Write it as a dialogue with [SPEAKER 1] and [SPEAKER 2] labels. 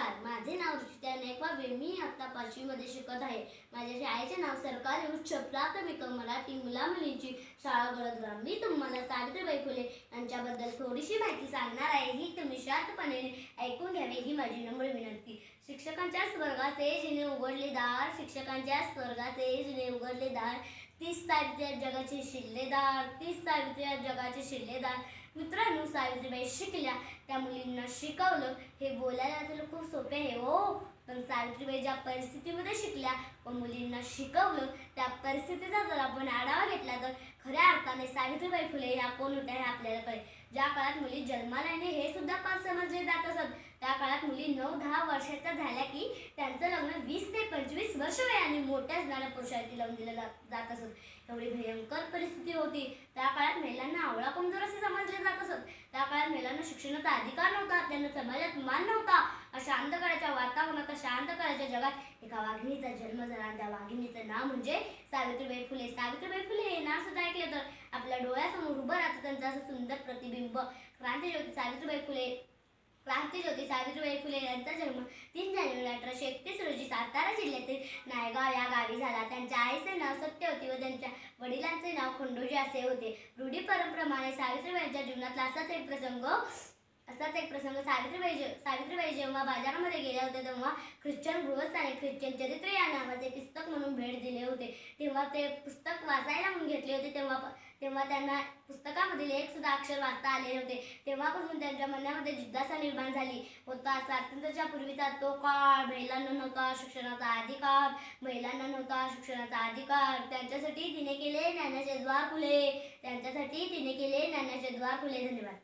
[SPEAKER 1] नमस्कार, माझे नाव ऋषिता नायकवाडे. मी आता 5वी मध्ये शिकत आहे. माझ्या शाळेचे नाव सरकारी उच्च प्राथमिक मराठी मुला-मुलींची शाळा गळदगाव. मी तुम्हाला सावित्रीबाई फुले यांच्याबद्दल थोडीशी माहिती सांगणार आहे. ही तुम्ही शांतपणे ऐकून घ्यावी ही माझी नम्र विनंती. शिक्षकांच्या स्वर्गाचे जिने उघडले दार, शिक्षकांच्या स्वर्गाचे जिने उघडले दार, 30 सावित्री जगाचे शिल्लेदार, 30 सावित्री जगाचे शिल्लेदार. मित्रांनो, सावित्रीबाई शिकल्या, त्या मुलींना शिकवलं. हे बोलायला तर खूप सोपे आहे हो, पण सावित्रीबाई ज्या परिस्थितीमध्ये शिकल्या व मुलींना शिकवलं, त्या परिस्थितीचा जर आपण आढावा घेतला तर खऱ्या अर्थाने सावित्रीबाई फुले ह्या कोण होत्या हे आपल्याला कळेल. ज्या काळात मुली जन्माला येणे हे सुद्धा पाप समजले जात असत, त्या काळात मुली 9-10 वर्षाच्या झाल्या की त्यांचं लग्न 20 ते 25 वर्ष वयाने मोठ्या असणाऱ्या पुरुषाची लावून दिलं जात असत. एवढी भयंकर परिस्थिती होती. त्या काळात महिलांना आवळा कमजोर असे समजले जात असत. त्या काळात महिलांना शिक्षणाचा अधिकार नव्हता, त्यांना समाजात मान नव्हता. अशा अंधकाराच्या वातावरणात, अशा अंधकाराच्या जगात एका वाघिणीचा जन्म झाला. त्या वाघिणीचं नाव म्हणजे सावित्रीबाई फुले. सावित्रीबाई फुले हे नाव सुद्धा ऐकलं तर आपल्या डोळ्यासमोर उभं राहतं त्यांचं असं सुंदर प्रतिबिंब. क्रांतीज्योती सावित्रीबाई फुले यांचा जन्म 3 जानेवारी 1831 रोजी सातारा जिल्ह्यातील नायगाव या गावी झाला. त्यांच्या आईचे नाव सत्यवती व त्यांच्या वडिलांचे नाव खंडोजी असे होते. रूढी परंपरेप्रमाणे सावित्रीबाईंच्या जीवनातला असाच एक प्रसंग सावित्रीबाई जेव्हा बाजारामध्ये गेल्या होत्या तेव्हा ख्रिश्चन गृहस्थाने ख्रिश्चन चरित्र या नावाचे पुस्तक म्हणून भेट दिले होते. तेव्हा ते पुस्तक वाचायला म्हणून घेतले होते. तेव्हा त्यांना पुस्तकामधील एक सुद्धा अक्षर वाचता आले नव्हते. तेव्हापासून त्यांच्या मनामध्ये जिज्ञासा निर्माण झाली होता. स्वातंत्र्याच्या पूर्वीचा तो काळ, महिलांना नव्हता शिक्षणाचा अधिकार, त्यांच्यासाठी तिने केले ज्ञानाचे द्वार खुले. धन्यवाद.